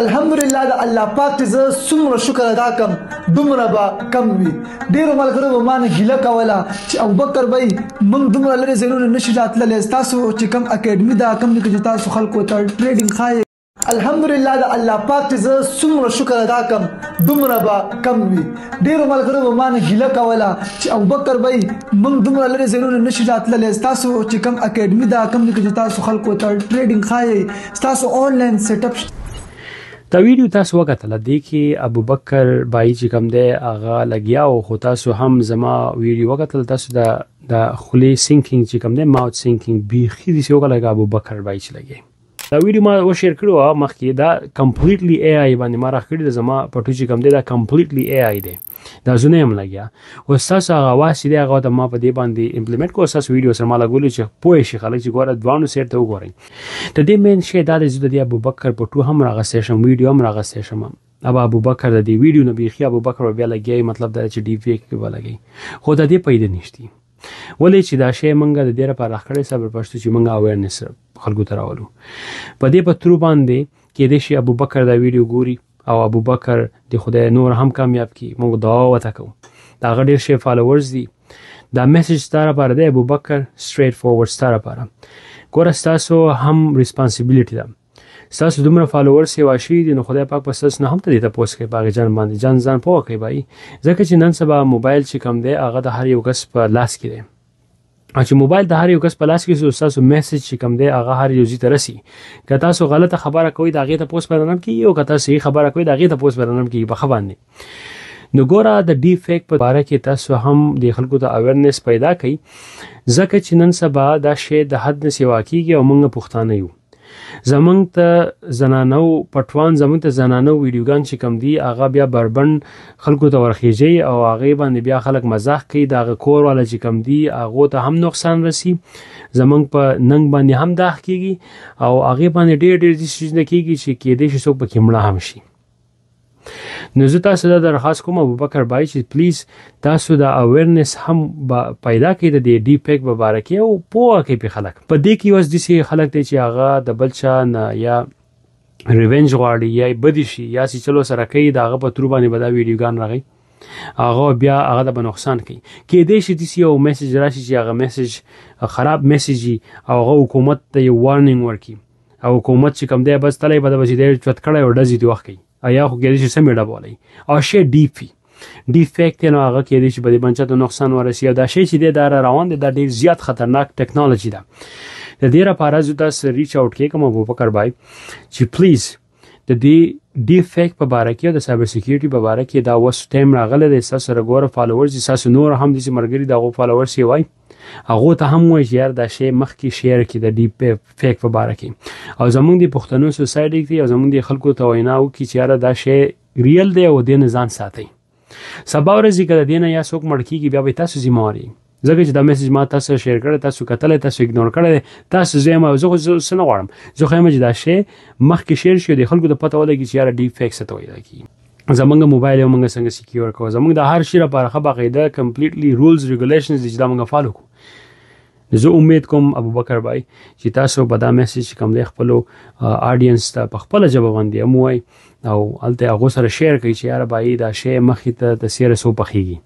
الحمدلله د الله پاک ته زه څومره شکر ادا کوم دومره به کم وي. ډېرو ملګرو به ما نه ګیله کوله چې ابوبکر بھائی موږ دومره لرې ځایونو نشي راتللی، ستاسو چې کوم اکیډمي ده کوم چې تاسو خلکو ته ټریډینګ ښایي، الحمدلله د الله پاک ته زه څومره شکر ادا کوم دومره به کم وي. ډېرو ملګرو به ما نه ګیله کوله چې ابوبکر بھائی موږ دومره لرې ځایونو نشي راتللی، ستاسو چې کوم اکیډمي ده کوم چې تاسو خلکو ته ټریډینګ ښایي، ستاسو آنلاین سیټ اپ. دا ویډیو تاسو وکتل دی کې ابوبکر بھائی چې کوم دی هغه لګیا او خو تاسو هم زما ویډیو وکتل، تاسو د خولې سینکینګ چې کوم دی ماوث سینکینګ بیخي دې څه وکړه ابوبکر بھائی چې لګي. دا ویډیو ما و شیر کړو مخکې، دا کمپلیټلی اے آی باندې ما راخړی د زما پټو چې کوم دی دا کمپلیټلی اے آی دی، دا زونه هم لګیا او تاسو هغه واسي دی هغه ته ما په دې باندې امپلیمنٹ کو تاسو ویډیو سره ما لګولې چې پوه شي خلک چې ګوره دوانو سیر ته وګورئ. د دې مین شی دا د ابوبکر پټو هم راغسې شم، ویډیو هم راغسې شم. ابوبکر د دې ویډیو نه بیخي ابوبکر بیا لګي، مطلب دا چې ډی فیک به لګي، خو د دې پیدا نشتی ولې چې دا شی منګه د دې لپاره راخړې صبر پښتو چې منګه اویرنس خلکو ته راولو. په دې په تر باندې کې د شي ابوبکر دا ویډیو ګوري او ابوبکر د خدای نور هم کامیاب کی، موږ دعا وته کوو. دا غډیر شي فالوورز دي، دا میسج ستاره لپاره دی ابوبکر سټریټ فورورډ ستاره لپاره. ګوره تاسو هم ریسپانسیبিলিټی ده، تاسو دومره فالوورز یې واشي دي نو خدای پاک پس نه هم ته دې تاسو کې باغ جان باندې ځان پوه کوي بای، ځکه چې نن سبا موبایل چې کم دی هغه د هر یو کس په لاس کې دی، او چې موبایل د هر یو کس په لاس کې تاسو میسج چې کم دی هغه هر یو ځای ته رسي. که تاسو غلطه خبره کوئ دا غي ته پوسټ پرنم کیږي، او که تاسو صحیح خبره کوئ دا غي ته پوسټ پرنم کیږي په خبرونه. نو ګوره د ډی فیک په اړه کې تاسو هم د خلکو ته اویرنس پیدا کړئ، ځکه چې نن سبا دا شی د حد نه سیوا کیږي او موږ پښتانه یو. زمونږ ته زنانو پټوان، زمونږ ته زنانو ویډیوګان چې کم دی هغه بیا بربند خلکو ته ورخیږي او هغه باندې بیا خلک مزاح کوي، دا کور والا چې کم دی هغه ته هم نقصان رسی، زمونږ په ننګ باندې هم داخ کیږي او هغه باندې ډېر دې شي کیږي چې کې دې شي څوک په کیمړه هم شي. نو زه تاسو ته درخواست کوم ابوبکر بھائی چې پلیز تاسو دا اویرنس هم پیدا کړئ د ډی فیک په اړه کې او پوهه کوي په خلک. په دې کې اوس داسې خلک دی چې هغه د بل چا نه یا ریونج غواړي یا بدی شي یا چې چلو سره کوي دا هغه په تر باندې به دا ویډیوګان راغی، هغه بیا هغه د نقصان کوي. کې دې شي داسې یو میسج راشي چې هغه میسج خراب میسج او هغه حکومت ته یو وارنینګ ورکړي، او حکومت چې کم دی بس تلای به د بچی دې چت کړه او ډزې دی وخت کوي یا خو کې دې سم ډبولای او شی ډی فیک ته نو هغه کې دې چې به بنچا ته نقصان ورسي. دا شی چې دا روان دی دا ډیر زیات خطرناک ټیکنالوژي ده. د دې لپاره زه تاسو ریچ اوټ کوم ابوبکر بھائی چې پلیز د دې ډی فیک په اړه کې د سایبر سکیورټي په اړه کې دا وس ټیم راغله د تاسو سره ګوره فالوورز تاسو نور هم د مرګري دغه فالوورز یې وای هغه ته هم وایي یار دا شی مخکې شیر کې د ډی فیک په اړه کې، او زمونږ د پښتنو سوسایټي کې او زمونږ د خلکو ته ویناو کې چې یار دا شی ریل دی او د نه ځان ساتي. سبا ورځې کله دینه یا څوک مړ کیږي بیا به تاسو ذمہواری، ځکه چې دا میسج ما تاسو شیر کړی، تاسو کتل، تاسو اګنور کړی، تاسو زما زه نه غواړم، زه خو چې دا شی مخکې شیر شي د خلکو ته پته ولګي چې یار ډی فیک څه ته وایي کی. زمونږ موبایل یو موږ څنګه سکیور کوو، زمونږ د هر شي لپاره باقاعده کمپلیټلی رولز ریګولیشنز چې دا موږ فالو کوو. زه امید کوم ابوبکر بھائی چې تاسو به دا میسج کوم دی خپل آډینس ته په خپل ژبه باندې موای او الته هغه سره شیر کوي چې یار بھائی دا شی مخې ته د سیره سو پخېږي.